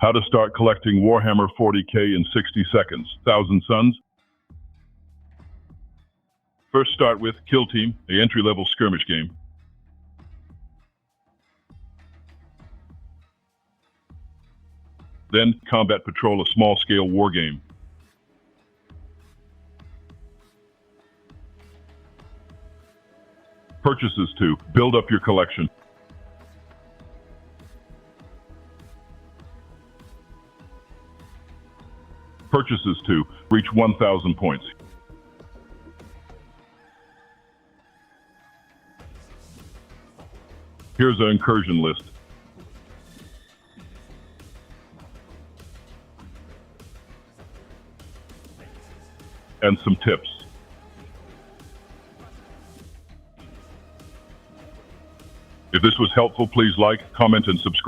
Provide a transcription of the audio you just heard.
How to start collecting Warhammer 40k in 60 seconds. Thousand Suns. First start with Kill Team, the entry-level skirmish game. Then Combat Patrol, a small-scale war game. Purchases to build up your collection. Purchases to reach 1,000 points. Here's an incursion list. And some tips. If this was helpful, please like, comment, and subscribe.